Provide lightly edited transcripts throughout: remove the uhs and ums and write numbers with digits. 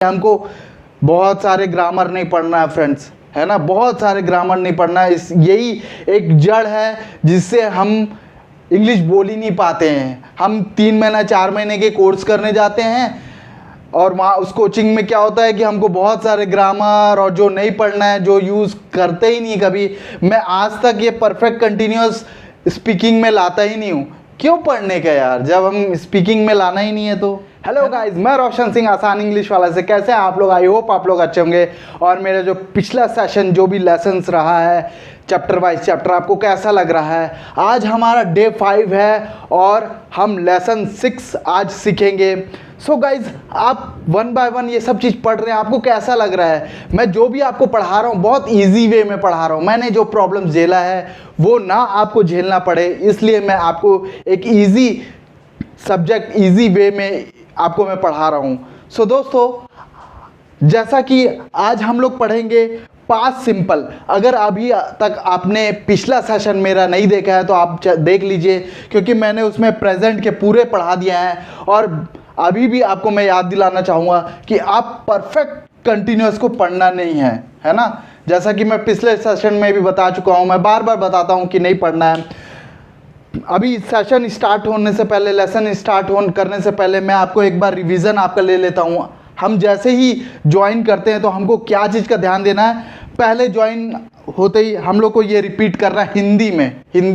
हमको बहुत सारे ग्रामर नहीं पढ़ना है फ्रेंड्स, है ना। बहुत सारे ग्रामर नहीं पढ़ना है, इस यही एक जड़ है जिससे हम इंग्लिश बोल ही नहीं पाते हैं। हम 3 महीना 4 महीने के कोर्स करने जाते हैं और वहाँ उस कोचिंग में क्या होता है कि हमको बहुत सारे ग्रामर और जो नहीं पढ़ना है, जो यूज़ करते ही नहीं कभी। मैं आज तक ये परफेक्ट कंटिन्यूअस स्पीकिंग में लाता ही नहीं हूँ। क्यों पढ़ने का यार, जब हम स्पीकिंग में लाना ही नहीं है तो। हेलो गाइस, मैं रोशन सिंह आसान इंग्लिश वाला से। कैसे हैं आप लोग? आई होप आप लोग अच्छे होंगे। और मेरा जो पिछला सेशन जो भी लेसन्स रहा है चैप्टर वाइज चैप्टर, आपको कैसा लग रहा है? आज हमारा डे 5 है और हम लेसन 6 आज सीखेंगे। सो गाइज, आप 1 बाय 1 ये सब चीज़ पढ़ रहे हैं, आपको कैसा लग रहा है? मैं जो भी आपको पढ़ा रहा हूँ बहुत ईजी वे में पढ़ा रहा हूँ। मैंने जो प्रॉब्लम झेला है वो ना आपको झेलना पड़े, इसलिए मैं आपको एक ईजी सब्जेक्ट ईजी वे में आपको मैं पढ़ा रहा हूँ। सो दोस्तों, जैसा कि आज हम लोग पढ़ेंगे पास्ट सिंपल। अगर अभी तक आपने पिछला सेशन मेरा नहीं देखा है तो आप देख लीजिए, क्योंकि मैंने उसमें प्रेजेंट के पूरे पढ़ा दिया है। और अभी भी आपको मैं याद दिलाना चाहूँगा कि आप परफेक्ट कंटिन्यूअस को पढ़ना नहीं है ना। जैसा कि मैं पिछले सेशन में भी बता चुका हूँ, मैं बार बार बताता हूँ कि नहीं पढ़ना है। अभी सेशन स्टार्ट होने से पहले, लेसन स्टार्ट करने से पहले मैं आपको एक बार रिवीजन आपका ले लेता हूँ। हम जैसे ही ज्वाइन करते हैं तो हमको क्या चीज़ का ध्यान देना है? पहले ज्वाइन होते ही हम लोग को ये रिपीट करना है हिंदी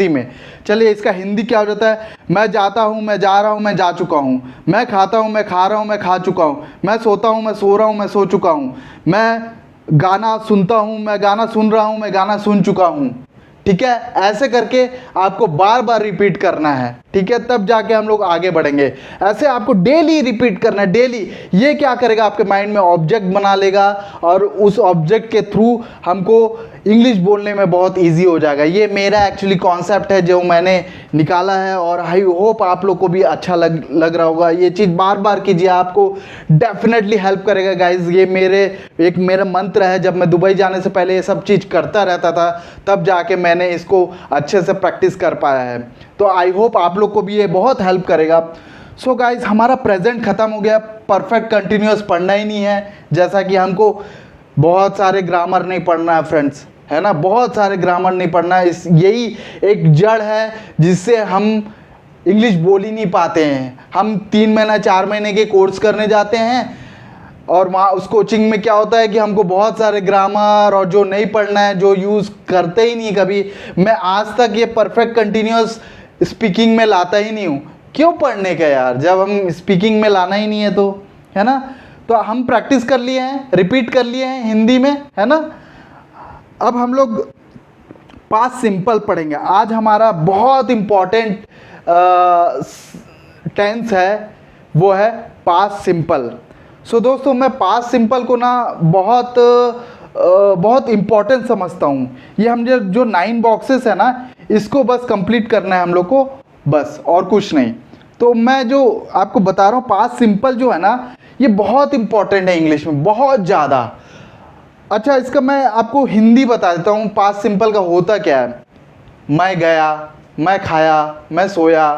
में। चलिए, इसका हिंदी क्या हो जाता है? मैं जाता हूँ, मैं जा रहा हूँ, मैं जा चुका हूँ। मैं खाता हूँ, मैं खा रहा हूँ, मैं खा चुका हूँ। मैं सोता हूँ, मैं सो रहा हूँ, मैं सो चुका हूँ। मैं गाना सुनता हूँ, मैं गाना सुन रहा हूँ, मैं गाना सुन चुका हूँ। ठीक है, ऐसे करके आपको बार बार रिपीट करना है, ठीक है, तब जाके हम लोग आगे बढ़ेंगे। ऐसे आपको डेली रिपीट करना है, डेली। ये क्या करेगा? आपके माइंड में ऑब्जेक्ट बना लेगा और उस ऑब्जेक्ट के थ्रू हमको इंग्लिश बोलने में बहुत इजी हो जाएगा। ये मेरा एक्चुअली कॉन्सेप्ट है जो मैंने निकाला है और आई होप आप लोग को भी अच्छा लग रहा होगा। ये चीज़ बार बार कीजिए, आपको डेफिनेटली हेल्प करेगा गाइज। ये मेरा मंत्र है। जब मैं दुबई जाने से पहले ये सब चीज़ करता रहता था, तब जाके मैंने इसको अच्छे से प्रैक्टिस कर पाया है। तो आई होप आप लोग को भी ये बहुत हेल्प करेगा। सो गाइज, हमारा प्रेजेंट ख़त्म हो गया। परफेक्ट कंटिन्यूअस पढ़ना ही नहीं है, जैसा कि हमको बहुत सारे ग्रामर नहीं पढ़ना है फ्रेंड्स, है ना। बहुत सारे ग्रामर नहीं पढ़ना है, इस यही एक जड़ है जिससे हम इंग्लिश बोल ही नहीं पाते हैं। हम 3 महीना 4 महीने के कोर्स करने जाते हैं और वहाँ उस कोचिंग में क्या होता है कि हमको बहुत सारे ग्रामर और जो नहीं पढ़ना है, जो यूज़ करते ही नहीं कभी। मैं आज तक ये परफेक्ट कंटिन्यूअस स्पीकिंग में लाता ही नहीं हूँ। क्यों पढ़ने का यार, जब हम स्पीकिंग में लाना ही नहीं है तो, है ना। तो हम प्रैक्टिस कर लिए हैं, रिपीट कर लिए हैं हिंदी में, है ना। अब हम लोग पास्ट सिंपल पढ़ेंगे। आज हमारा बहुत इम्पॉर्टेंट टेंस है, वो है पास्ट सिंपल। सो दोस्तों, मैं पास्ट सिंपल को ना बहुत इम्पॉर्टेंट समझता हूँ। ये हम जो 9 बॉक्सेस है ना, इसको बस कंप्लीट करना है हम लोग को, बस, और कुछ नहीं। तो मैं जो आपको बता रहा हूँ पास्ट सिंपल जो है ना, ये बहुत इम्पॉर्टेंट है इंग्लिश में, बहुत ज़्यादा। अच्छा, इसका मैं आपको हिंदी बता देता हूँ पास्ट सिंपल का होता क्या है। मैं गया, मैं खाया, मैं सोया,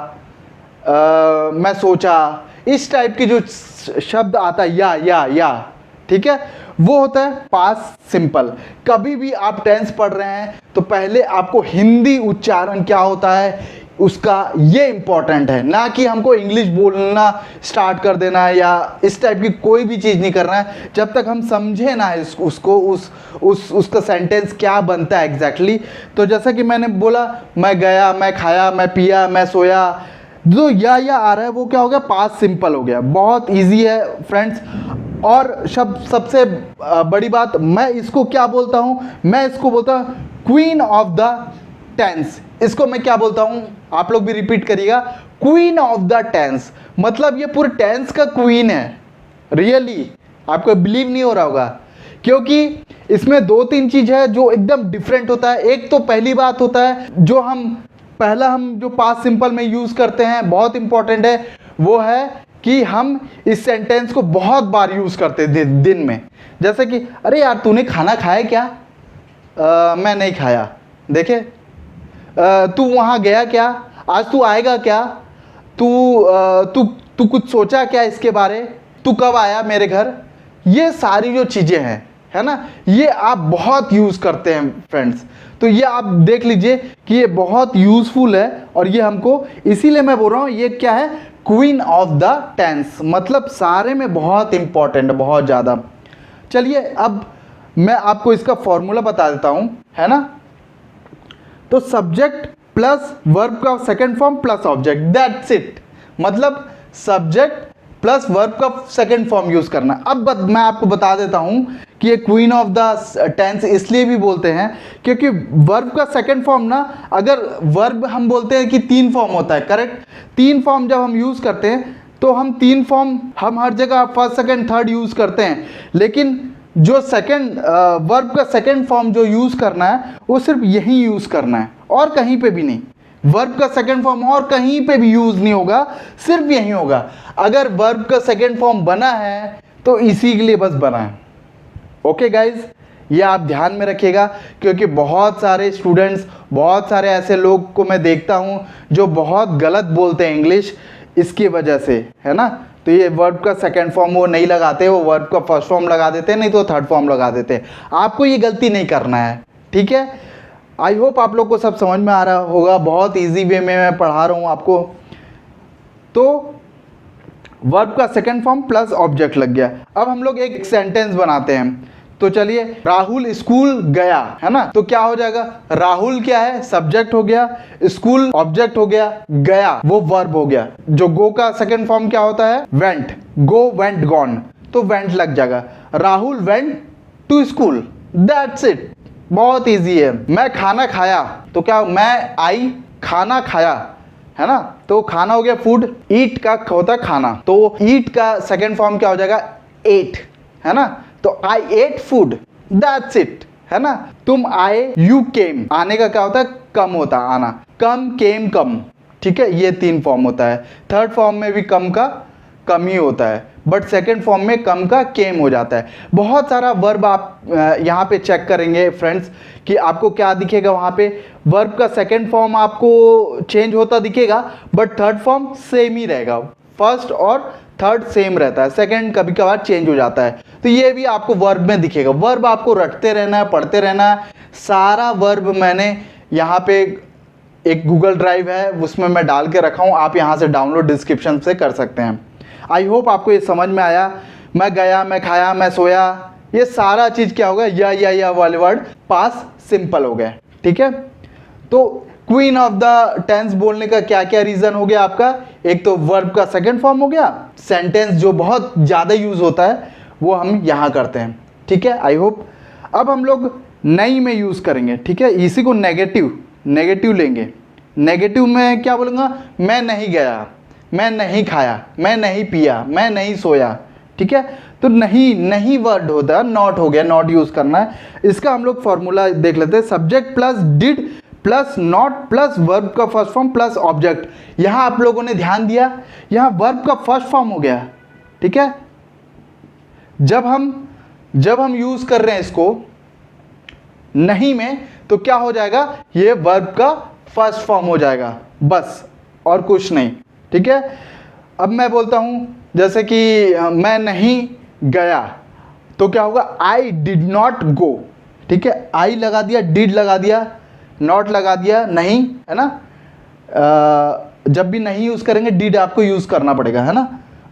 मैं सोचा, इस टाइप के जो शब्द आता है, या, ठीक है, वो होता है पास्ट सिंपल। कभी भी आप टेंस पढ़ रहे हैं तो पहले आपको हिंदी उच्चारण क्या होता है उसका, ये इम्पॉर्टेंट है, ना कि हमको इंग्लिश बोलना स्टार्ट कर देना है या इस टाइप की कोई भी चीज़ नहीं करना है जब तक हम समझे ना उसका सेंटेंस क्या बनता है एग्जैक्टली। तो जैसा कि मैंने बोला, मैं गया, मैं खाया, मैं पिया, मैं सोया, जो या आ रहा है वो क्या हो गया? पास्ट सिंपल हो गया। बहुत ईजी है फ्रेंड्स। और सबसे बड़ी बात, मैं इसको क्या बोलता हूँ? मैं इसको बोलता हूँ क्वीन ऑफ द टेंस। इसको मैं क्या बोलता हूँ? आप लोग भी रिपीट करिएगा, क्वीन ऑफ द टेंस। मतलब ये पूरे टेंस का क्वीन है। रियली आपको बिलीव नहीं हो रहा होगा, क्योंकि इसमें 2-3 चीज़ है जो एकदम डिफरेंट होता है। एक तो पहली बात होता है जो हम जो पास्ट सिंपल में यूज़ करते हैं, बहुत इंपॉर्टेंट है, वो है कि हम इस सेंटेंस को बहुत बार यूज़ करते हैं दिन में। जैसे कि, अरे यार तूने खाना खाया क्या? मैं नहीं खाया। देखे, तू वहाँ गया क्या? आज तू आएगा क्या? तू कुछ सोचा क्या इसके बारे? तू कब आया मेरे घर? ये सारी जो चीज़ें हैं, है ना, ये आप बहुत यूज़ करते हैं फ्रेंड्स। तो ये आप देख लीजिए कि ये बहुत यूज़फुल है, और ये हमको, इसीलिए मैं बोल रहा हूँ ये क्या है, क्वीन ऑफ द टेंस, मतलब सारे में बहुत इंपॉर्टेंट, बहुत ज़्यादा। चलिए अब मैं आपको इसका फॉर्मूला बता देता हूँ, है ना। तो सब्जेक्ट प्लस वर्ब का second form plus object, that's it. मतलब सब्जेक्ट प्लस वर्ब का सेकंड फॉर्म यूज करना। अब मैं आपको बता देता हूं कि ये क्वीन ऑफ द टेंस इसलिए भी बोलते हैं क्योंकि वर्ब का सेकंड फॉर्म ना, अगर वर्ब हम बोलते हैं कि 3 फॉर्म होता है, करेक्ट। 3 फॉर्म जब हम यूज करते हैं तो हम 3 फॉर्म हम हर जगह फर्स्ट सेकंड थर्ड यूज करते हैं, लेकिन जो सेकंड वर्ब का सेकंड फॉर्म जो यूज करना है वो सिर्फ यही यूज करना है और कहीं पे भी नहीं। वर्ब का सेकंड फॉर्म और कहीं पे भी यूज नहीं होगा, सिर्फ यही होगा। अगर वर्ब का सेकंड फॉर्म बना है तो इसी के लिए बस बना है। ओके गाइज, ये आप ध्यान में रखिएगा, क्योंकि बहुत सारे स्टूडेंट्स, बहुत सारे ऐसे लोग को मैं देखता हूँ जो बहुत गलत बोलते हैं इंग्लिश इसकी वजह से, है ना। तो ये वर्ब का सेकंड फॉर्म वो नहीं लगाते, वो वर्ब का फर्स्ट फॉर्म लगा देते हैं, नहीं तो थर्ड फॉर्म लगा देते हैं। आपको ये गलती नहीं करना है, ठीक है। आई होप आप लोग को सब समझ में आ रहा होगा, बहुत इजी वे में मैं पढ़ा रहा हूँ आपको। तो वर्ब का सेकंड फॉर्म प्लस ऑब्जेक्ट लग गया। अब हम लोग एक सेंटेंस बनाते हैं। तो चलिए, राहुल स्कूल गया, है ना। तो क्या हो जाएगा, राहुल क्या है, सब्जेक्ट हो गया, स्कूल ऑब्जेक्ट हो गया, गया वो वर्ब हो गया। जो गो का सेकंड फॉर्म क्या होता है, वेंट, गो वेंट गॉन, तो वेंट लग जाएगा। Rahul went to school, that's it, बहुत इजी है। मैं खाना खाया, तो क्या, मैं आई खाना खाया, है ना। तो खाना हो गया फूड, ईट का होता है खाना, तो ईट का सेकंड फॉर्म क्या हो जाएगा, एट, है ना। तो आई एट फूड, दैट्स इट, है ना। तुम आए, यू केम, आने का क्या होता है, कम होता है आना, कम केम कम, ठीक है। ये 3 फॉर्म होता है। थर्ड फॉर्म में भी कम का कम ही होता है, बट सेकंड फॉर्म में कम का केम हो जाता है। बहुत सारा वर्ब आप यहाँ पे चेक करेंगे फ्रेंड्स कि आपको क्या दिखेगा, वहाँ पे वर्ब का सेकंड फॉर्म आपको चेंज होता दिखेगा, बट थर्ड फॉर्म सेम ही रहेगा। फर्स्ट और थर्ड सेम रहता है, सेकंड कभी कभार चेंज हो जाता है। तो ये भी आपको वर्ब में दिखेगा। वर्ब आपको रटते रहना है, पढ़ते रहना है। सारा वर्ब मैंने यहाँ पे एक गूगल ड्राइव है उसमें मैं डाल के रखा हूँ, आप यहाँ से डाउनलोड डिस्क्रिप्शन से कर सकते हैं। आई होप आपको ये समझ में आया। मैं गया, मैं खाया, मैं सोया, ये सारा चीज़ क्या होगा, या वाले वर्ड पास सिंपल हो गए, ठीक है। तो क्वीन ऑफ द टेंस बोलने का क्या क्या रीज़न हो गया आपका, एक तो वर्ब का सेकंड फॉर्म हो गया, सेंटेंस जो बहुत ज़्यादा यूज़ होता है वो हम यहाँ करते हैं, ठीक है। आई होप अब हम लोग नहीं में यूज़ करेंगे, ठीक है। इसी को नेगेटिव लेंगे। नेगेटिव में क्या बोलूँगा, मैं नहीं गया, मैं नहीं खाया, मैं नहीं पिया, मैं नहीं सोया, ठीक है। तो नहीं वर्ड होता है, नॉट हो गया, नॉट यूज़ करना है। इसका हम लोग फॉर्मूला देख लेते हैं। Subject plus did plus not plus verb का फर्स्ट फॉर्म प्लस ऑब्जेक्ट। यहाँ आप लोगों ने ध्यान दिया, यहाँ वर्ब का फर्स्ट फॉर्म हो गया, ठीक है। जब हम यूज़ कर रहे हैं इसको नहीं में, तो क्या हो जाएगा, ये वर्ब का फर्स्ट फॉर्म हो जाएगा, बस और कुछ नहीं, ठीक है। अब मैं बोलता हूँ जैसे कि मैं नहीं गया, तो क्या होगा, आई डिड नॉट गो, ठीक है। आई लगा दिया, डिड लगा दिया, नॉट लगा दिया, नहीं, है ना। जब भी नहीं यूज़ करेंगे डिड आपको यूज़ करना पड़ेगा, है ना।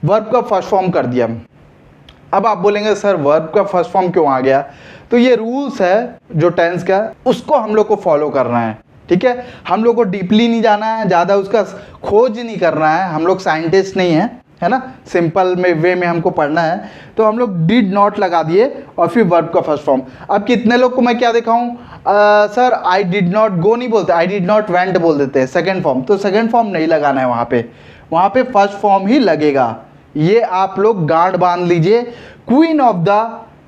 वर्ब का फर्स्ट फॉर्म कर दिया। अब आप बोलेंगे सर वर्ब का फर्स्ट फॉर्म क्यों आ गया, तो ये रूल्स है जो टेंस का, उसको हम लोग को फॉलो करना है, ठीक है। हम लोग को डीपली नहीं जाना है, ज़्यादा उसका खोज नहीं करना है, हम लोग साइंटिस्ट नहीं हैं, है ना। सिंपल में वे में हमको पढ़ना है, तो हम लोग डिड नॉट लगा दिए और फिर वर्ब का फर्स्ट फॉर्म। अब कितने लोग को मैं क्या दिखाऊं, sir I did not go नहीं बोलते, आई डिड नॉट वेंट बोल देते हैं सेकंड फॉर्म। तो सेकंड फॉर्म नहीं लगाना है, वहाँ पे फर्स्ट फॉर्म ही लगेगा। ये आप लोग गांठ बांध लीजिए। क्वीन ऑफ द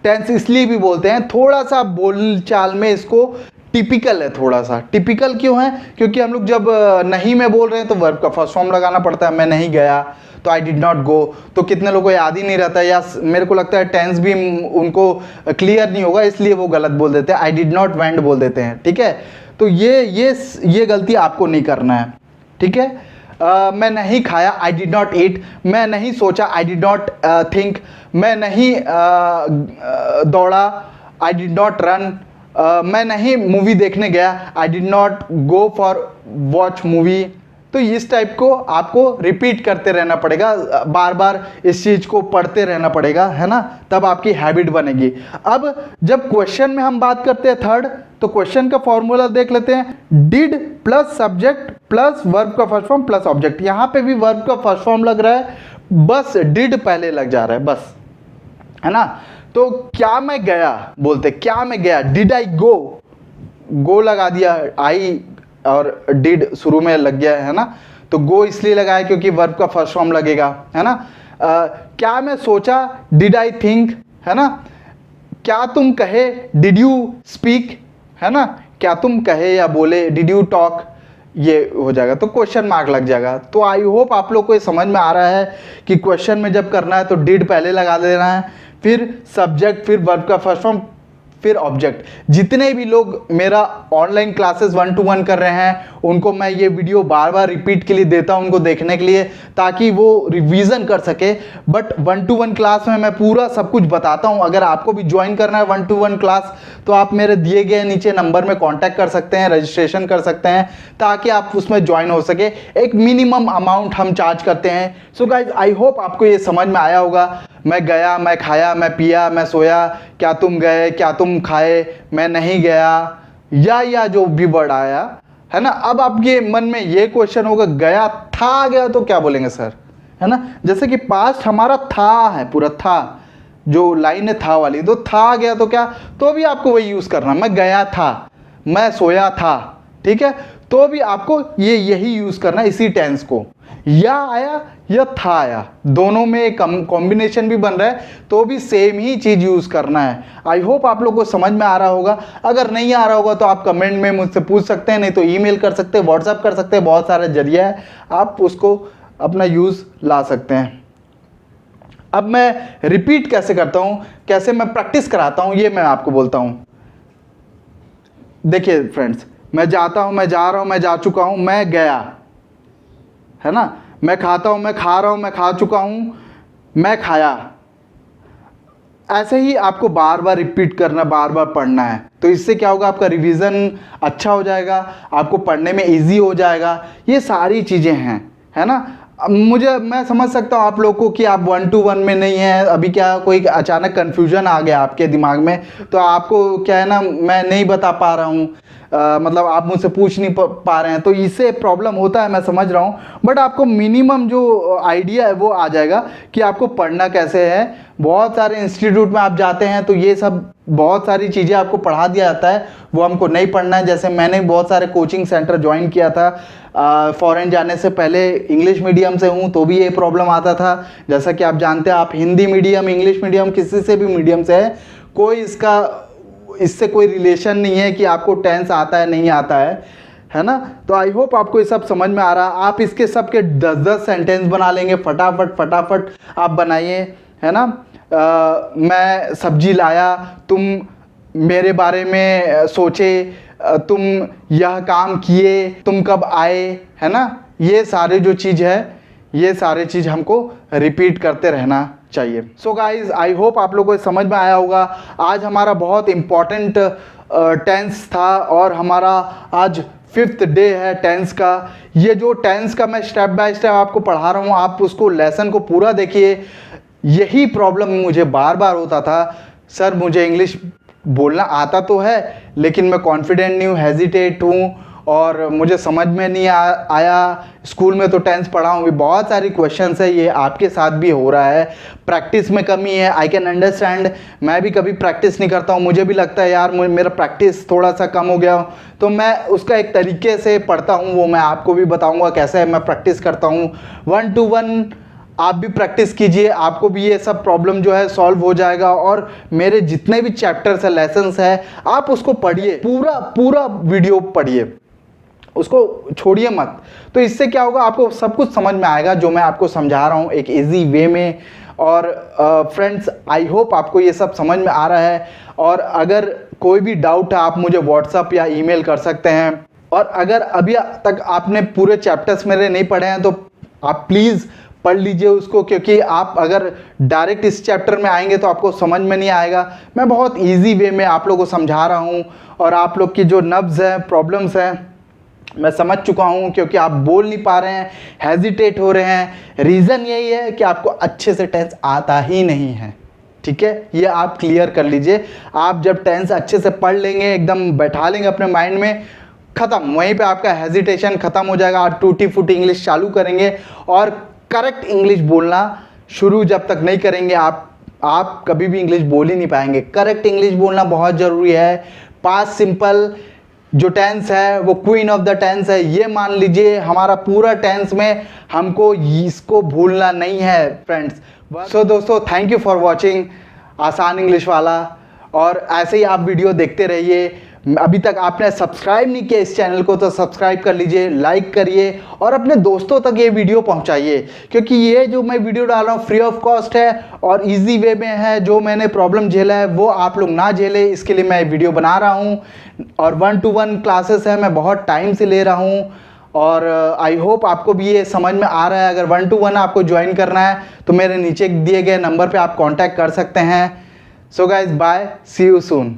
टेंस इसलिए भी बोलते हैं, थोड़ा सा बोल चाल में इसको टिपिकल है, थोड़ा सा टिपिकल क्यों है, क्योंकि हम लोग जब नहीं में बोल रहे हैं तो वर्ब का फर्स्ट फॉर्म लगाना पड़ता है। मैं नहीं गया तो आई डिड नॉट गो, तो कितने लोगों को याद ही नहीं रहता, या मेरे को लगता है टेंस भी उनको क्लियर नहीं होगा, इसलिए वो गलत बोल देते हैं, आई डिड नॉट वेंट बोल देते हैं, ठीक है। तो ये गलती आपको नहीं करना है, ठीक है। मैं नहीं खाया, आई डिड नॉट ईट। मैं नहीं सोचा, आई डिड नॉट थिंक। मैं नहीं दौड़ा, आई डिड नॉट रन। मैं नहीं मूवी देखने गया, I did not go for watch movie. तो इस टाइप को आपको रिपीट करते रहना पड़ेगा, बार बार इस चीज़ को पढ़ते रहना पड़ेगा, है ना, तब आपकी हैबिट बनेगी। अब जब क्वेश्चन में हम बात करते हैं थर्ड, तो क्वेश्चन का फॉर्मूला देख लेते हैं। Did plus subject plus verb का फर्स्ट फॉर्म प्लस ऑब्जेक्ट। यहाँ पे भी वर्ब का फर्स्ट फॉर्म लग रहा है, बस डिड पहले लग जा रहा है, बस, है ना। तो क्या मैं गया बोलते, क्या मैं गया, डिड आई गो, गो लगा दिया, आई और डिड शुरू में लग गया है ना, तो गो इसलिए लगाया क्योंकि वर्ब का फर्स्ट फॉर्म लगेगा, है ना। क्या मैं सोचा, डिड आई थिंक, है ना। क्या तुम कहे, डिड यू स्पीक, है ना, क्या तुम कहे या बोले, डिड यू टॉक, ये हो जाएगा, तो क्वेश्चन मार्क लग जाएगा। तो आई होप आप लोग को ये समझ में आ रहा है कि क्वेश्चन में जब करना है तो डिड पहले लगा देना है, फिर सब्जेक्ट, फिर वर्ब का फर्स्ट फॉर्म, फिर ऑब्जेक्ट। जितने भी लोग मेरा ऑनलाइन क्लासेस 1-to-1 कर रहे हैं उनको मैं ये वीडियो बार बार रिपीट के लिए देता हूं, उनको देखने के लिए, ताकि वो रिवीजन कर सके। बट 1-to-1 क्लास में मैं पूरा सब कुछ बताता हूं। अगर आपको भी ज्वाइन करना है 1-to-1 क्लास तो आप मेरे दिए गए नीचे नंबर में कांटेक्ट कर सकते हैं, रजिस्ट्रेशन कर सकते हैं, ताकि आप उसमें ज्वाइन हो सके। एक मिनिमम अमाउंट हम चार्ज करते हैं। सो गाइज, आई होप आपको ये समझ में आया होगा। मैं गया, मैं खाया, मैं पिया, मैं सोया, क्या तुम गए, क्या तुम खाए, मैं नहीं गया, या जो भी वर्ड आया, है ना। अब आपके मन में ये क्वेश्चन होगा, गया था, गया तो क्या बोलेंगे सर, है ना। जैसे कि पास्ट हमारा था है, पूरा था, जो लाइन है था वाली, तो था गया तो क्या, तो भी आपको वही यूज़ करना। मैं गया था, मैं सोया था, ठीक है, तो भी आपको यही यूज़ करना, इसी टेंस को। या आया या था आया, दोनों में एक कॉम्बिनेशन भी बन रहा है, तो भी सेम ही चीज़ यूज़ करना है। आई होप आप लोग को समझ में आ रहा होगा। अगर नहीं आ रहा होगा तो आप कमेंट में मुझसे पूछ सकते हैं, नहीं तो ईमेल कर सकते हैं, व्हाट्सएप कर सकते हैं, बहुत सारे जरिया है, आप उसको अपना यूज़ ला सकते हैं। अब मैं रिपीट कैसे करता हूँ, कैसे मैं प्रैक्टिस कराता हूँ, ये मैं आपको बोलता हूँ। देखिए फ्रेंड्स, मैं जाता हूँ, मैं जा रहा हूँ, मैं जा चुका हूँ, मैं गया, है ना। मैं खाता हूँ, मैं खा रहा हूँ, मैं खा चुका हूँ, मैं खाया। ऐसे ही आपको बार बार रिपीट करना, बार बार पढ़ना है। तो इससे क्या होगा, आपका रिवीजन अच्छा हो जाएगा, आपको पढ़ने में इजी हो जाएगा। ये सारी चीज़ें हैं, है ना। मैं समझ सकता हूँ आप लोगों को कि आप 1-to-1 में नहीं है, अभी क्या कोई अचानक कन्फ्यूजन आ गया आपके दिमाग में, तो आपको क्या है ना, मैं नहीं बता पा रहा हूँ, मतलब आप मुझसे पूछ नहीं पा रहे हैं, तो इससे प्रॉब्लम होता है, मैं समझ रहा हूँ। बट आपको मिनिमम जो आइडिया है वो आ जाएगा कि आपको पढ़ना कैसे है। बहुत सारे इंस्टीट्यूट में आप जाते हैं तो ये सब बहुत सारी चीज़ें आपको पढ़ा दिया जाता है, वो हमको नहीं पढ़ना है। जैसे मैंने बहुत सारे कोचिंग सेंटर ज्वाइन किया था, फॉरेन जाने से पहले इंग्लिश मीडियम से हूँ, तो भी ये प्रॉब्लम आता था। जैसा कि आप जानते हैं, आप हिंदी मीडियम, इंग्लिश मीडियम, किसी से भी मीडियम से है, कोई इससे कोई रिलेशन नहीं है कि आपको टेंस आता है नहीं आता है ना। तो आई होप आपको ये सब समझ में आ रहा है। आप इसके सब के 10-10 सेंटेंस बना लेंगे, फटाफट आप बनाइए, है ना। मैं सब्जी लाया, तुम मेरे बारे में सोचे, तुम यह काम किए, तुम कब आए, है ना। ये सारे जो चीज़ है, ये सारे चीज़ हमको रिपीट करते रहना चाहिए। सो गाइज, आई होप आप लोगों को समझ में आया होगा। आज हमारा बहुत इम्पॉर्टेंट टेंस था और हमारा आज 5th डे है टेंस का। ये जो टेंस का मैं स्टेप बाय स्टेप आपको पढ़ा रहा हूँ, आप उसको लेसन को पूरा देखिए। यही प्रॉब्लम मुझे बार बार होता था, सर मुझे इंग्लिश बोलना आता तो है लेकिन मैं कॉन्फिडेंट नहीं हूँ, हेजिटेट हूँ और मुझे समझ में नहीं आया। स्कूल में तो टेंस पढ़ा हूँ, बहुत सारी क्वेश्चंस है, ये आपके साथ भी हो रहा है। प्रैक्टिस में कमी है, आई कैन अंडरस्टैंड। मैं भी कभी प्रैक्टिस नहीं करता हूँ, मुझे भी लगता है यार मेरा प्रैक्टिस थोड़ा सा कम हो गया, तो मैं उसका एक तरीके से पढ़ता हूँ, वो मैं आपको भी बताऊँगा कैसे मैं प्रैक्टिस करता हूँ। 1-to-1 आप भी प्रैक्टिस कीजिए, आपको भी ये सब प्रॉब्लम जो है सॉल्व हो जाएगा। और मेरे जितने भी चैप्टर्स है, लेसन्स है, आप उसको पढ़िए, पूरा वीडियो पढ़िए, उसको छोड़िए मत। तो इससे क्या होगा, आपको सब कुछ समझ में आएगा जो मैं आपको समझा रहा हूँ एक इजी वे में। और फ्रेंड्स, आई होप आपको ये सब समझ में आ रहा है। और अगर कोई भी डाउट है आप मुझे व्हाट्सअप या ईमेल कर सकते हैं। और अगर अभी तक आपने पूरे चैप्टर्स मेरे नहीं पढ़े हैं तो आप प्लीज़ पढ़ लीजिए उसको, क्योंकि आप अगर डायरेक्ट इस चैप्टर में आएंगे तो आपको समझ में नहीं आएगा। मैं बहुत इजी वे में आप लोगों को समझा रहा हूँ और आप लोग की जो नब्ज़ हैं, प्रॉब्लम्स हैं, मैं समझ चुका हूँ, क्योंकि आप बोल नहीं पा रहे हैं, हेजिटेट हो रहे हैं। रीज़न यही है कि आपको अच्छे से टेंस आता ही नहीं है। ठीक है, ये आप क्लियर कर लीजिए। आप जब टेंस अच्छे से पढ़ लेंगे, एकदम बैठा लेंगे अपने माइंड में, ख़त्म, वहीं पे आपका हेजिटेशन ख़त्म हो जाएगा। आप टूटी फूटी इंग्लिश चालू करेंगे और करेक्ट इंग्लिश बोलना शुरू जब तक नहीं करेंगे आप कभी भी इंग्लिश बोल ही नहीं पाएंगे। करेक्ट इंग्लिश बोलना बहुत ज़रूरी है। पास्ट सिंपल जो टेंस है वो क्वीन ऑफ द टेंस है, ये मान लीजिए। हमारा पूरा टेंस में हमको इसको भूलना नहीं है फ्रेंड्स। सो दोस्तों, थैंक यू फॉर वॉचिंग आसान इंग्लिश वाला, और ऐसे ही आप वीडियो देखते रहिए। अभी तक आपने सब्सक्राइब नहीं किया इस चैनल को तो सब्सक्राइब कर लीजिए, लाइक करिए और अपने दोस्तों तक ये वीडियो पहुंचाइए, क्योंकि ये जो मैं वीडियो डाल रहा हूँ फ्री ऑफ कॉस्ट है और इजी वे में है। जो मैंने प्रॉब्लम झेला है वो आप लोग ना झेले, इसके लिए मैं वीडियो बना रहा हूँ। और 1-to-1 क्लासेस है, मैं बहुत टाइम से ले रहा हूँ और आई होप आपको भी ये समझ में आ रहा है। अगर 1-to-1 आपको ज्वाइन करना है तो मेरे नीचे दिए गए नंबर पर आप कॉन्टैक्ट कर सकते हैं। So guys, bye, see you soon.